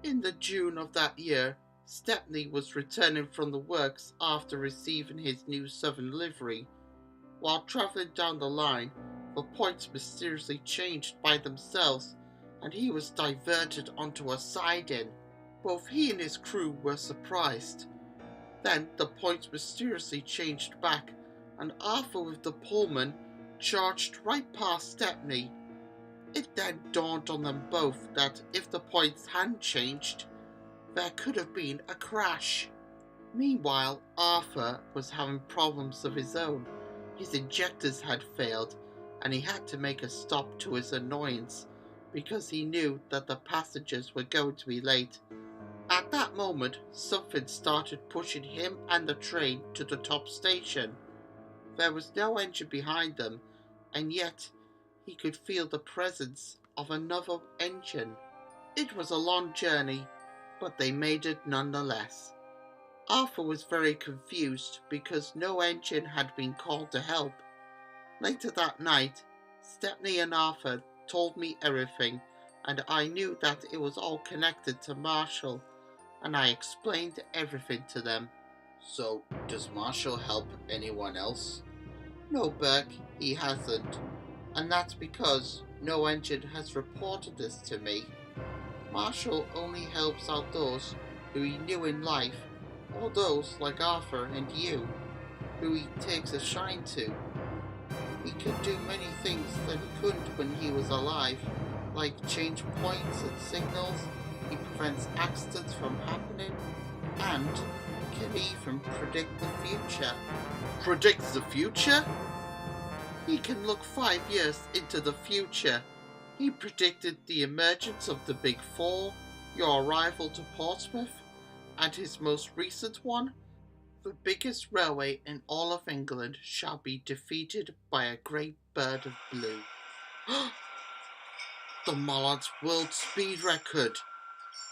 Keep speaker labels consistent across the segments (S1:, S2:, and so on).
S1: In the June of that year, Stepney was returning from the works after receiving his new Southern livery. While travelling down the line, the points mysteriously changed by themselves and he was diverted onto a siding. Both he and his crew were surprised. Then the points mysteriously changed back and Arthur with the Pullman charged right past Stepney. It then dawned on them both that if the points hadn't changed, there could have been a crash. Meanwhile, Arthur was having problems of his own. His injectors had failed and he had to make a stop to his annoyance because he knew that the passengers were going to be late. At that moment, something started pushing him and the train to the top station. There was no engine behind them, and yet he could feel the presence of another engine. It was a long journey, but they made it nonetheless. Arthur was very confused because no engine had been called to help. Later that night, Stepney and Arthur told me everything, and I knew that it was all connected to Marshall, and I explained everything to them.
S2: So, does Marshall help anyone else?
S1: No, Burke, he hasn't, and that's because no engine has reported this to me. Marshall only helps out those who he knew in life, or those like Arthur and you, who he takes a shine to. He can do many things that he couldn't when he was alive, like change points and signals. He prevents accidents from happening, and can even predict the future.
S2: Predicts the future?
S1: He can look 5 years into the future. He predicted the emergence of the Big Four, your arrival to Portsmouth, and his most recent one, the biggest railway in all of England shall be defeated by a great bird of blue.
S2: The Mallard's world speed record!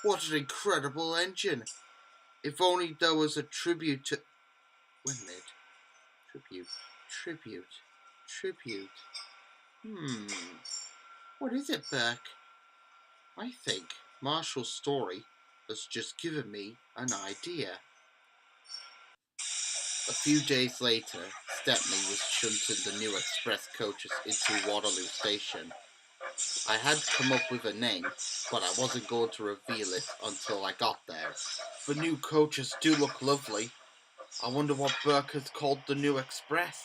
S2: What an incredible engine! If only there was a tribute to...
S1: Wait a minute. Tribute. What is it, Burke?
S2: I think Marshall's story has just given me an idea. A few days later, Stepney was shunting the new express coaches into Waterloo Station. I had come up with a name, but I wasn't going to reveal it until I got there. The new coaches do look lovely. I wonder what Burke has called the new express.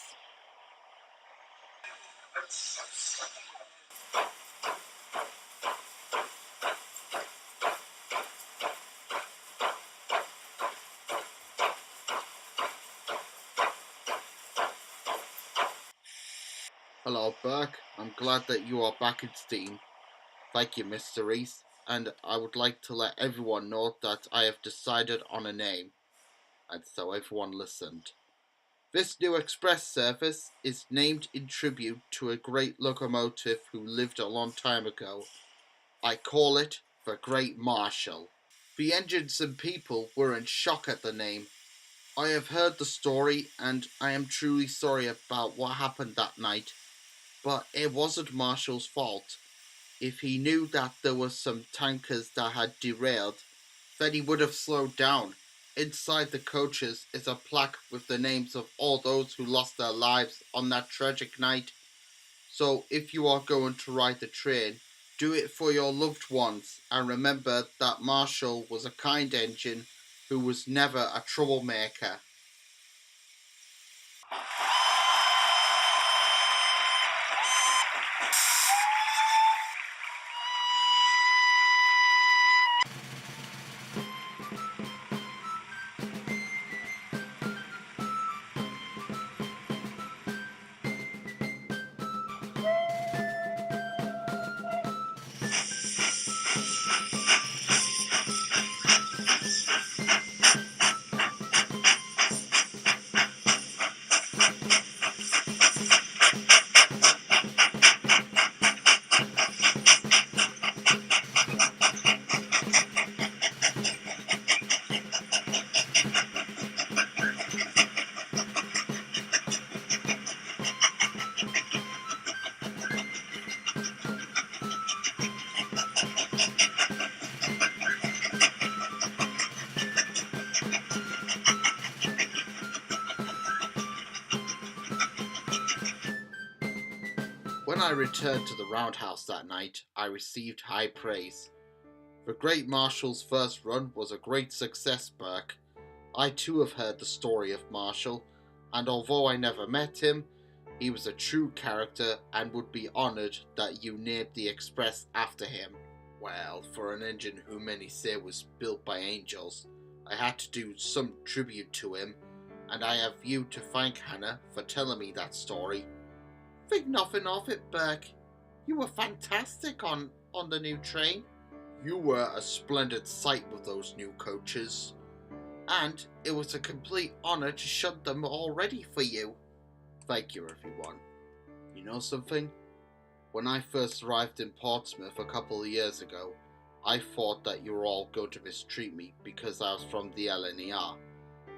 S2: Hello, Burke. I'm glad that you are back in steam. Thank you, Mr. Reese. And I would like to let everyone know that I have decided on a name. And so everyone listened. This new express service is named in tribute to a great locomotive who lived a long time ago. I call it the Great Marshall. The engines and people were in shock at the name. I have heard the story and I am truly sorry about what happened that night. But it wasn't Marshall's fault. If he knew that there were some tankers that had derailed, then he would have slowed down. Inside the coaches is a plaque with the names of all those who lost their lives on that tragic night. So if you are going to ride the train, do it for your loved ones and remember that Marshall was a kind engine who was never a troublemaker. I returned to the roundhouse that night, I received high praise. The Great Marshal's first run was a great success, Burke. I too have heard the story of Marshall, and although I never met him, he was a true character and would be honoured that you named the express after him. Well, for an engine who many say was built by angels, I had to do some tribute to him, and I have you to thank, Hannah, for telling me that story.
S1: Think nothing of it, Burke. You were fantastic on the new train.
S2: You were a splendid sight with those new coaches.
S1: And it was a complete honour to shut them all ready for you.
S2: Thank you, everyone. You know something? When I first arrived in Portsmouth a couple of years ago, I thought that you were all going to mistreat me because I was from the LNER.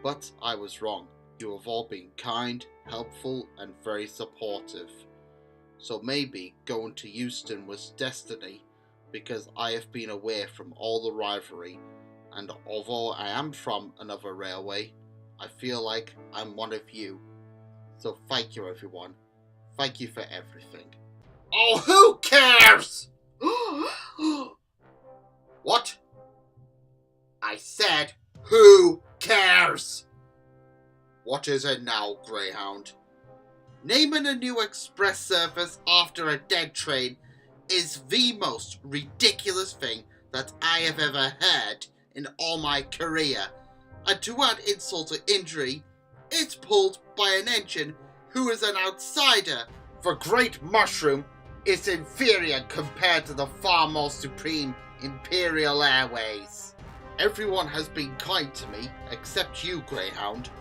S2: But I was wrong. You have all been kind, helpful, and very supportive. So maybe going to Euston was destiny, because I have been away from all the rivalry, and although I am from another railway, I feel like I'm one of you. So thank you, everyone. Thank you for everything.
S1: Oh, who cares? What? I said, who cares?
S2: What is it now, Greyhound?
S1: Naming a new express service after a dead train is the most ridiculous thing that I have ever heard in all my career. And to add insult to injury, it's pulled by an engine who is an outsider.
S2: The Great Mushroom is inferior compared to the far more supreme Imperial Airways. Everyone has been kind to me, except you, Greyhound.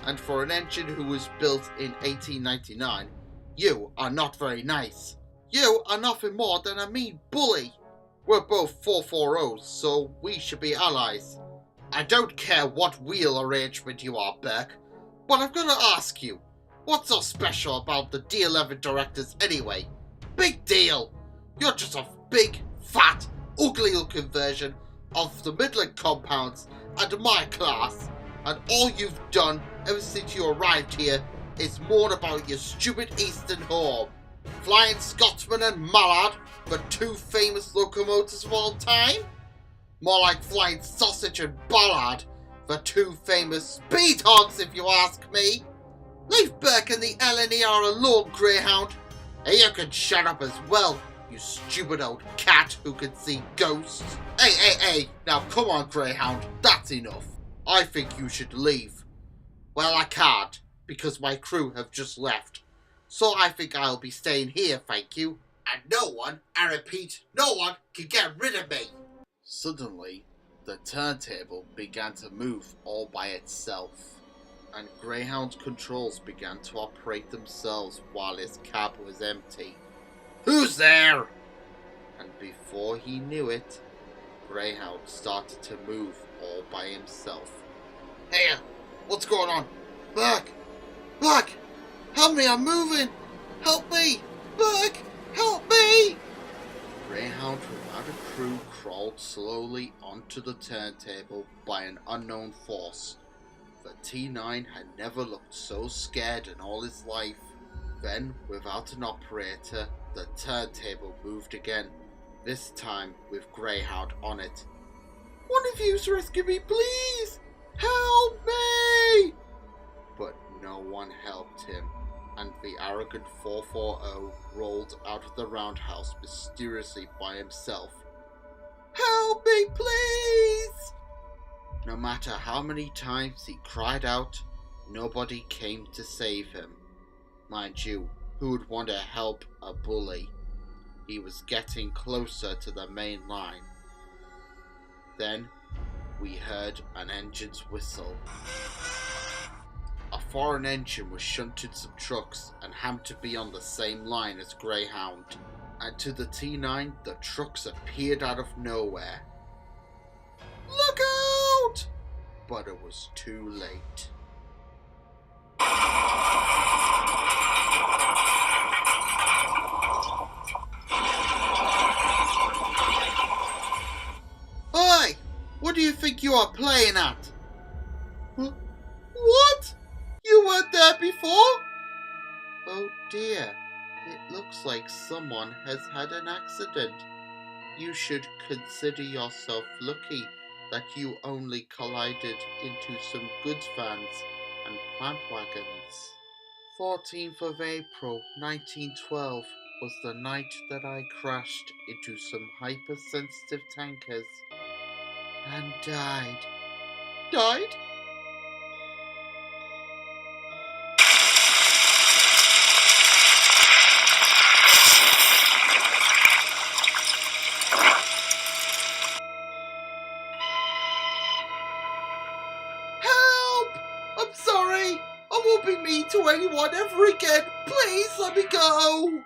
S2: And for an engine who was built in 1899, you are not very nice.
S1: You are nothing more than a mean bully.
S2: We're both 440s, so we should be allies. I don't care what wheel arrangement you are, Burke, but I've got to ask you, what's so special about the D11 directors anyway?
S1: Big deal. You're just a big, fat, ugly-looking version of the Midland compounds and my class, and all you've done ever since you arrived here is mourn about your stupid Eastern home. Flying Scotsman and Mallard, the two famous locomotives of all time? More like Flying Sausage and Ballard, the two famous speed hogs, if you ask me. Leave Burke and the LNER alone, Greyhound. And you can shut up as well, you stupid old cat who can see ghosts.
S2: Hey, now come on, Greyhound, that's enough. I think you should leave.
S1: Well, I can't, because my crew have just left. So I think I'll be staying here, thank you. And no one, I repeat, no one can get rid of me.
S2: Suddenly, the turntable began to move all by itself, and Greyhound's controls began to operate themselves while his cab was empty.
S1: Who's there?
S2: And before he knew it, Greyhound started to move all by himself.
S1: Hey, what's going on? Burke! Help me, I'm moving! Help me! Burke! Help me!
S2: Greyhound without a crew crawled slowly onto the turntable by an unknown force. The T9 had never looked so scared in all his life. Then, without an operator, the turntable moved again, this time with Greyhound on it.
S1: One of you's rescue me, please! Help me!
S2: But no one helped him, and the arrogant 440 rolled out of the roundhouse mysteriously by himself.
S1: Help me, please!
S2: No matter how many times he cried out, nobody came to save him. Mind you, who would want to help a bully? He was getting closer to the main line. Then we heard an engine's whistle. A foreign engine was shunting some trucks and happened to be on the same line as Greyhound. And to the T9, the trucks appeared out of nowhere.
S1: Look out!
S2: But it was too late.
S1: Oi! What do you think you are playing at? What? You weren't there before? Oh dear. It looks like someone has had an accident. You should consider yourself lucky that you only collided into some goods vans and plant wagons. 14th of April 1912 was the night that I crashed into some hypersensitive tankers and died. Died? Help! I'm sorry! I won't be mean to anyone ever again! Please let me go!